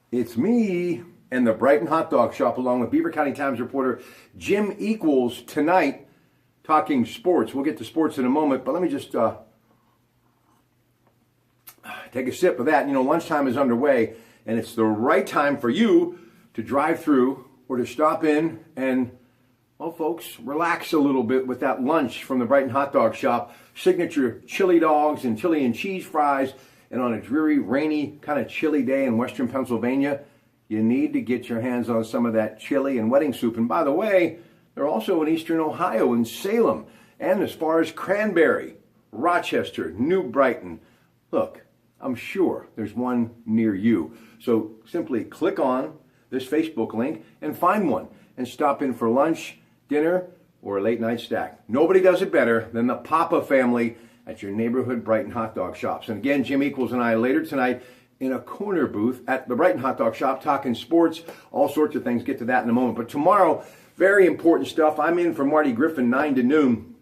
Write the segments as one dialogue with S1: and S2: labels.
S1: It's me and the Brighton Hot Dog Shop, along with Beaver County Times reporter Jim Equals, tonight talking sports. We'll get to sports in a moment, but let me just take a sip of that. You know, lunchtime is underway, and it's the right time for you to drive through or to stop in and, well, folks, relax a little bit with that lunch from the Brighton Hot Dog Shop. Signature chili dogs and chili and cheese fries. And on a dreary, rainy, kind of chilly day in western Pennsylvania, you need to get your hands on some of that chili and wedding soup. And by the way, they're also in eastern Ohio, in Salem, and as far as Cranberry, Rochester, New Brighton. Look, I'm sure there's one near you. So simply click on this Facebook link and find one and stop in for lunch, dinner, or a late night snack. Nobody does it better than the Papa family at your neighborhood Brighton Hot Dog Shops. And again, Jim Equals and I later tonight in a corner booth at the Brighton Hot Dog Shop talking sports, all sorts of things. Get to that in a moment. But tomorrow, very important stuff. I'm in for Marty Griffin, 9 to noon.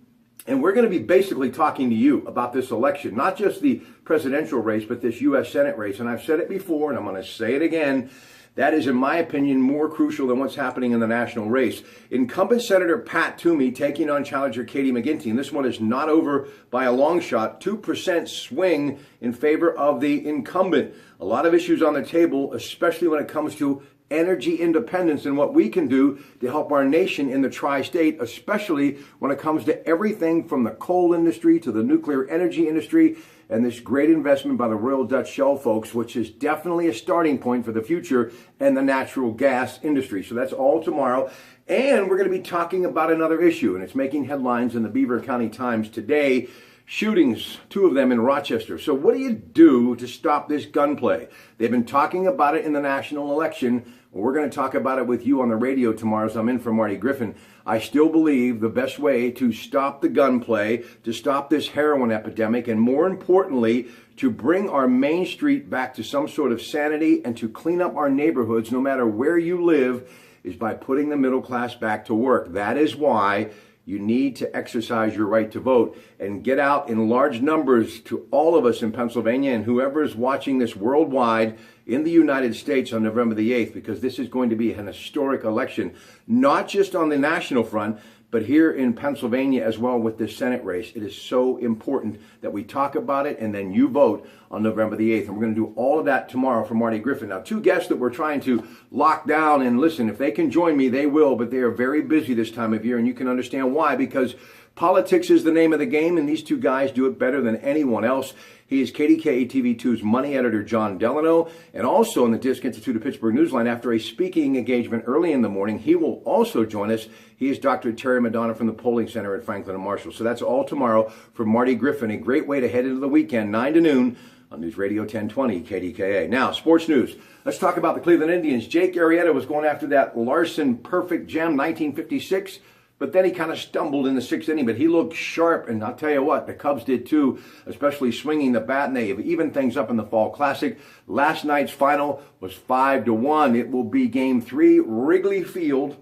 S1: And we're going to be basically talking to you about this election, not just the presidential race, but this U.S. Senate race. And I've said it before, and I'm going to say it again. That is, in my opinion, more crucial than what's happening in the national race. Incumbent Senator Pat Toomey taking on challenger Katie McGinty. And this one is not over by a long shot. 2% swing in favor of the incumbent. A lot of issues on the table, especially when it comes to energy independence and what we can do to help our nation in the tri-state, especially when it comes to everything from the coal industry to the nuclear energy industry and this great investment by the Royal Dutch Shell folks, which is definitely a starting point for the future and the natural gas industry. So that's all tomorrow. And we're going to be talking about another issue, and it's making headlines in the Beaver County Times today. Shootings, 2 of them in Rochester. So what do you do to stop this gunplay? They've been talking about it in the national election. We're going to talk about it with you on the radio tomorrow as I'm in for Marty Griffin. I still believe the best way to stop the gunplay, to stop this heroin epidemic, and more importantly, to bring our Main Street back to some sort of sanity and to clean up our neighborhoods, no matter where you live, is by putting the middle class back to work. That is why you need to exercise your right to vote and get out in large numbers to all of us in Pennsylvania and whoever is watching this worldwide in the United States on November the 8th, because this is going to be an historic election, not just on the national front, but here in Pennsylvania as well with this Senate race. It is so important that we talk about it and then you vote on November the 8th. And we're going to do all of that tomorrow for Marty Griffin. Now, 2 guests that we're trying to lock down, and listen, if they can join me, they will, but they are very busy this time of year, and you can understand why, because politics is the name of the game, and these 2 guys do it better than anyone else. He is KDKA TV2's money editor, John Delano, and also in the Disc Institute of Pittsburgh Newsline. After a speaking engagement early in the morning, he will also join us. He is Dr. Terry Madonna from the Polling Center at Franklin and Marshall. So that's all tomorrow for Marty Griffin. A great way to head into the weekend, 9 to noon on News Radio 1020 KDKA. Now, sports news. Let's talk about the Cleveland Indians. Jake Arrieta was going after that Larson perfect gem, 1956. But then he kind of stumbled in the 6th inning, but he looked sharp, and I'll tell you what, the Cubs did too, especially swinging the bat, and they have evened things up in the Fall Classic. Last night's final was 5-1. It will be Game 3, Wrigley Field,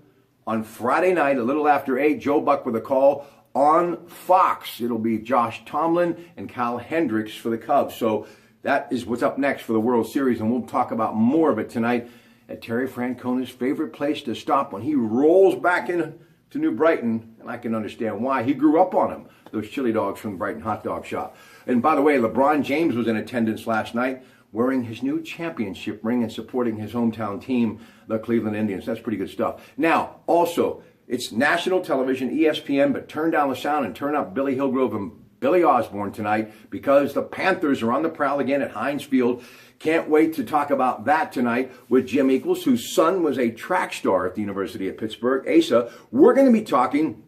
S1: on Friday night, a little after 8. Joe Buck with a call on Fox. It'll be Josh Tomlin and Cal Hendricks for the Cubs. So that is what's up next for the World Series, and we'll talk about more of it tonight at Terry Francona's favorite place to stop when he rolls back in to New Brighton, and I can understand why. He grew up on them, those chili dogs from the Brighton Hot Dog Shop. And by the way, LeBron James was in attendance last night wearing his new championship ring and supporting his hometown team, the Cleveland Indians. That's pretty good stuff. Now, also, it's national television, ESPN, but turn down the sound and turn up Billy Hillgrove and Billy Osborne tonight, because the Panthers are on the prowl again at Heinz Field. Can't wait to talk about that tonight with Jim Equals, whose son was a track star at the University of Pittsburgh, Asa. We're going to be talking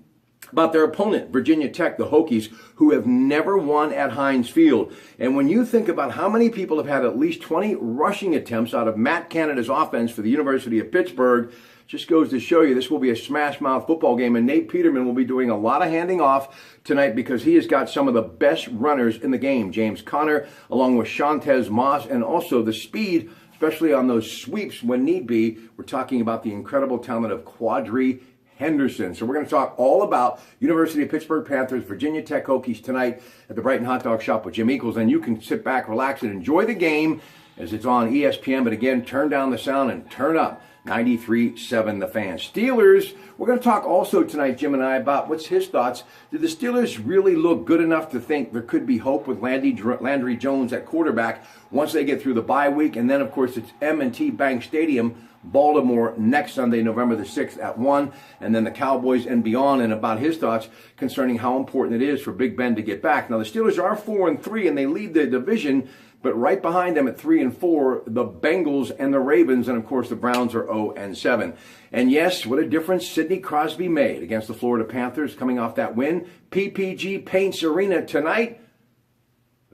S1: about their opponent, Virginia Tech, the Hokies, who have never won at Heinz Field. And when you think about how many people have had at least 20 rushing attempts out of Matt Canada's offense for the University of Pittsburgh, just goes to show you this will be a smash-mouth football game, and Nate Peterman will be doing a lot of handing off tonight because he has got some of the best runners in the game. James Conner, along with Shantez Moss, and also the speed, especially on those sweeps when need be. We're talking about the incredible talent of Quadri Henderson. So we're going to talk all about University of Pittsburgh Panthers, Virginia Tech Hokies tonight at the Brighton Hot Dog Shop with Jim Equals. And you can sit back, relax, and enjoy the game as it's on ESPN. But again, turn down the sound and turn up 93.7 The Fan. Steelers, we're going to talk also tonight, Jim and I, about what's his thoughts. Did the Steelers really look good enough to think there could be hope with Landry Jones at quarterback once they get through the bye week? And then, of course, it's M&T Bank Stadium, Baltimore, next Sunday, November the 6th at 1. And then the Cowboys and beyond, and about his thoughts concerning how important it is for Big Ben to get back. Now, the Steelers are 4-3, and they lead the division. But right behind them at 3-4, the Bengals and the Ravens, and of course the Browns are 0-7. And yes, what a difference Sidney Crosby made against the Florida Panthers coming off that win. PPG Paints Arena tonight.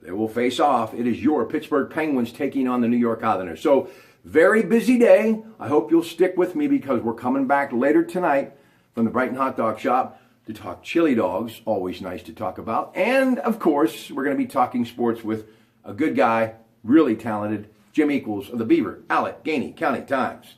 S1: They will face off. It is your Pittsburgh Penguins taking on the New York Islanders. So very busy day. I hope you'll stick with me because we're coming back later tonight from the Brighton Hot Dog Shop to talk chili dogs. Always nice to talk about. And of course, we're going to be talking sports with a good guy, really talented, Jim Equals of the Beaver, Allegheny County Times.